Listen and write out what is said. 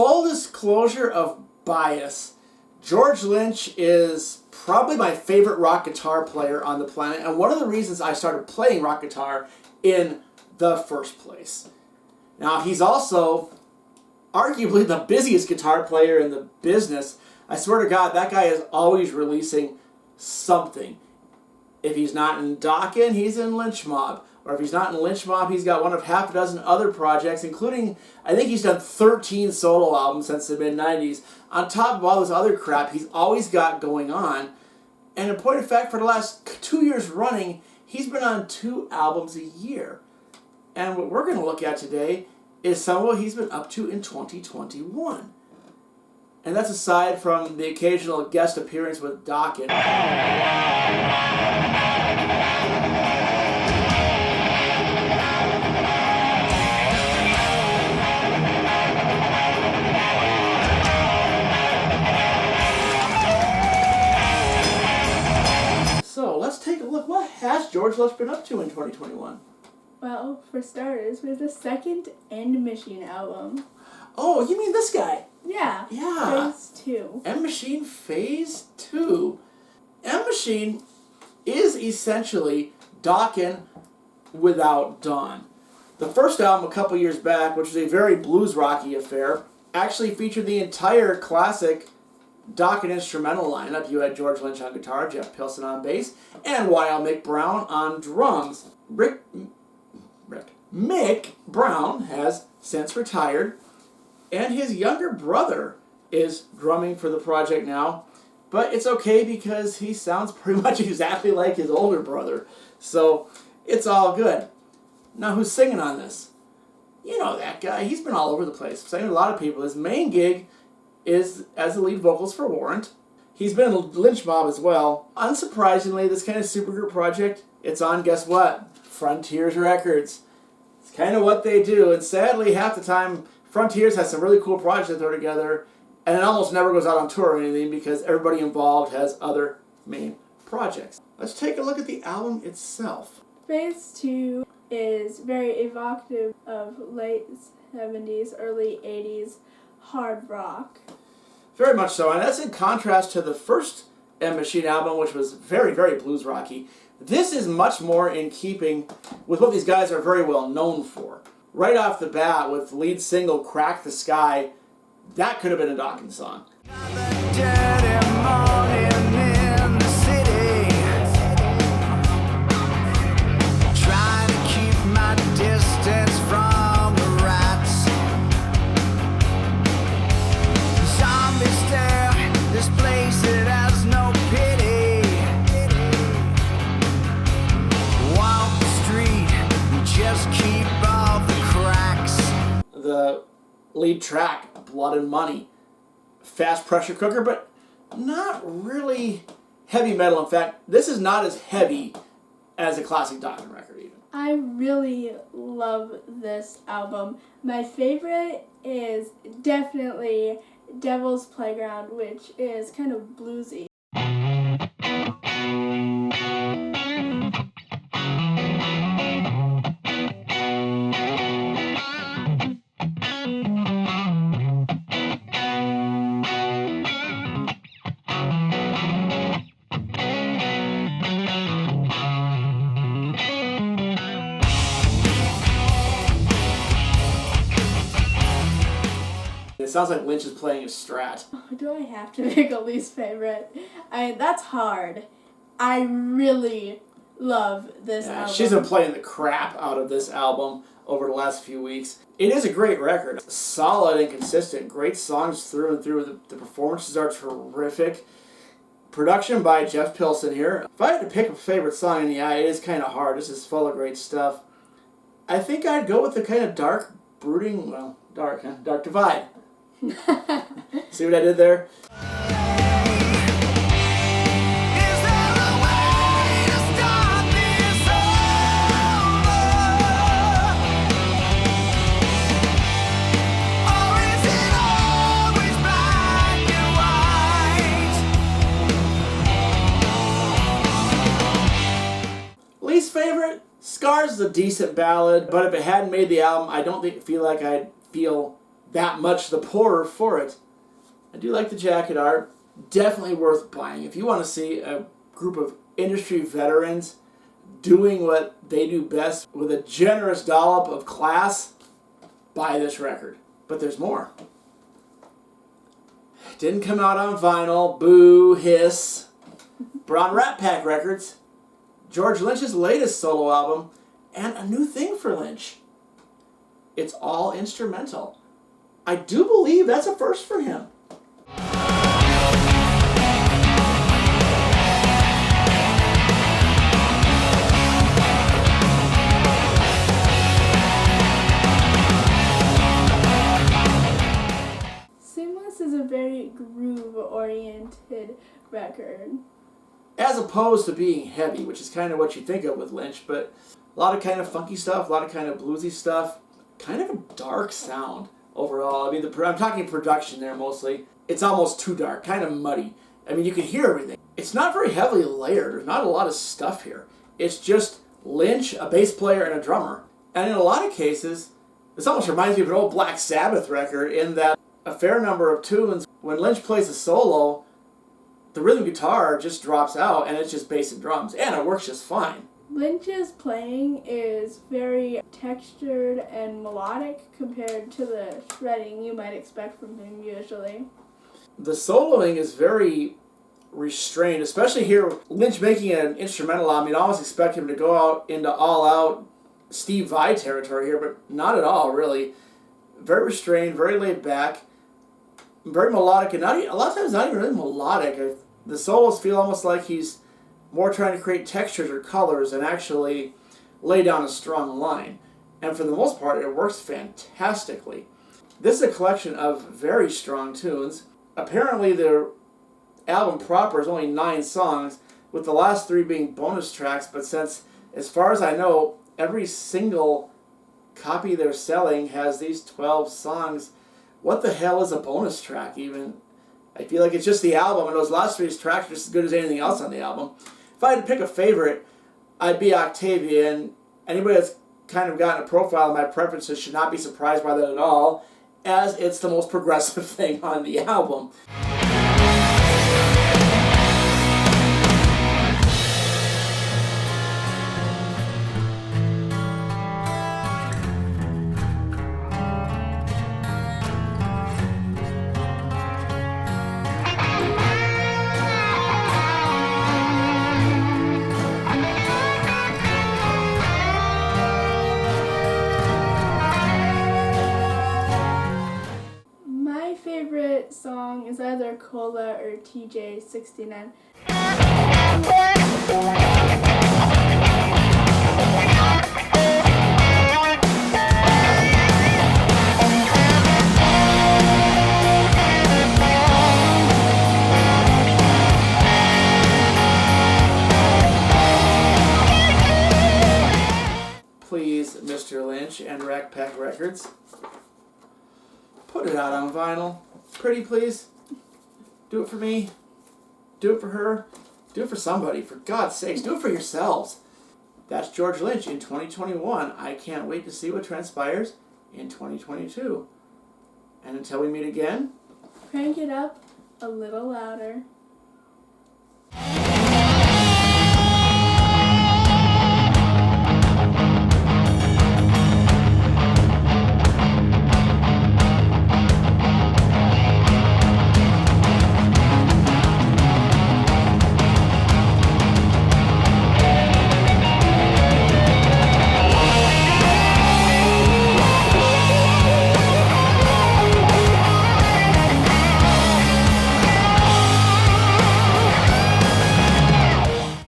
Full disclosure of bias, George Lynch is probably my favorite rock guitar player on the planet, and one of the reasons I started playing rock guitar in the first place. Now, he's also arguably the busiest guitar player in the business. I swear to God, that guy is always releasing something. If he's not in Dokken, he's in Lynch Mob. Or if he's not in Lynch Mob, he's got one of half a dozen other projects, including, I think he's done 13 solo albums since the mid-90s. On top of all this other crap he's always got going on. And in point of fact, for the last 2 years running, he's been on 2 albums a year. And what we're going to look at today is some of what he's been up to in 2021. And that's aside from the occasional guest appearance with Dokken. So let's take a look. What has George Lynch been up to in 2021? Well, for starters, we have the second End Machine album. Oh, you mean this guy? Yeah. Yeah. Phase 2. M Machine Phase 2. M Machine is essentially Dokken without Dawn. The first album a couple years back, which was a very blues rocky affair, actually featured the entire classic Dokken instrumental lineup. You had George Lynch on guitar, Jeff Pilson on bass, and Wild Mick Brown on drums. Mick Brown has since retired, and his younger brother is drumming for the project now, but it's okay because he sounds pretty much exactly like his older brother, so it's all good. Now, who's singing on this? You know that guy. He's been all over the place, singing a lot of people. His main gig is as the lead vocals for Warrant. He's been in Lynch Mob as well. Unsurprisingly, this kind of supergroup project, it's on, guess what? Frontiers Records. It's kind of what they do, and sadly, half the time, Frontiers has some really cool projects that throw together, and it almost never goes out on tour or anything because everybody involved has other main projects. Let's take a look at the album itself. Phase 2 is very evocative of late 70s, early 80s hard rock. Very much so, and that's in contrast to the first M Machine album, which was very, very blues rocky. This is much more in keeping with what these guys are very well known for. Right off the bat, with the lead single Crack the Sky, that could have been a Dokken song. The lead track, Blood and Money, fast pressure cooker, but not really heavy metal. In fact, this is not as heavy as a classic Dokken record even. I really love this album. My favorite is definitely Devil's Playground, which is kind of bluesy. It sounds like Lynch is playing a Strat. Oh, do I have to pick a least favorite? That's hard. I really love this album. She's been playing the crap out of this album over the last few weeks. It is a great record. Solid and consistent. Great songs through and through. The performances are terrific. Production by Jeff Pilson here. If I had to pick a favorite song, and yeah, it is kind of hard. This is full of great stuff. I think I'd go with the kind of dark, brooding, well, dark Divide. See what I did there? Least favorite? Scars is a decent ballad, but if it hadn't made the album, I don't feel like I'd feel that much the poorer for it. I do like the jacket art. Definitely worth buying. If you want to see a group of industry veterans doing what they do best with a generous dollop of class, buy this record. But there's more. Didn't come out on vinyl. Boo, hiss. But on Rat Pack Records, George Lynch's latest solo album, and a new thing for Lynch. It's all instrumental. I do believe that's a first for him. Seamless is a very groove-oriented record. As opposed to being heavy, which is kind of what you think of with Lynch, but a lot of kind of funky stuff, a lot of kind of bluesy stuff, kind of a dark sound overall. I mean, I'm talking production there mostly. It's almost too dark, kind of muddy. I mean, you can hear everything. It's not very heavily layered. There's not a lot of stuff here. It's just Lynch, a bass player, and a drummer. And in a lot of cases, this almost reminds me of an old Black Sabbath record in that a fair number of tunes, when Lynch plays a solo, the rhythm guitar just drops out and it's just bass and drums, and it works just fine. Lynch's playing is very textured and melodic compared to the shredding you might expect from him usually. The soloing is very restrained, especially here, Lynch making an instrumental album. You'd almost expect him to go out into all-out Steve Vai territory here, but not at all, really. Very restrained, very laid back, very melodic, and a lot of times not even really melodic. The solos feel almost like he's more trying to create textures or colors and actually lay down a strong line. And for the most part, it works fantastically. This is a collection of very strong tunes. Apparently, the album proper is only 9 songs, with the last 3 being bonus tracks, but since, as far as I know, every single copy they're selling has these 12 songs, what the hell is a bonus track even? I feel like it's just the album, and those last 3 tracks are just as good as anything else on the album. If I had to pick a favorite, I'd be Octavia, and anybody that's kind of gotten a profile of my preferences should not be surprised by that at all, as it's the most progressive thing on the album. My favorite song is either Cola or TJ69. Please, Mr. Lynch and Rat Pack Records, put it out on vinyl. Pretty please. Do it for me. Do it for her. Do it for somebody. For God's sakes, do it for yourselves. That's George Lynch in 2021. I can't wait to see what transpires in 2022. And until we meet again, Crank it up a little louder.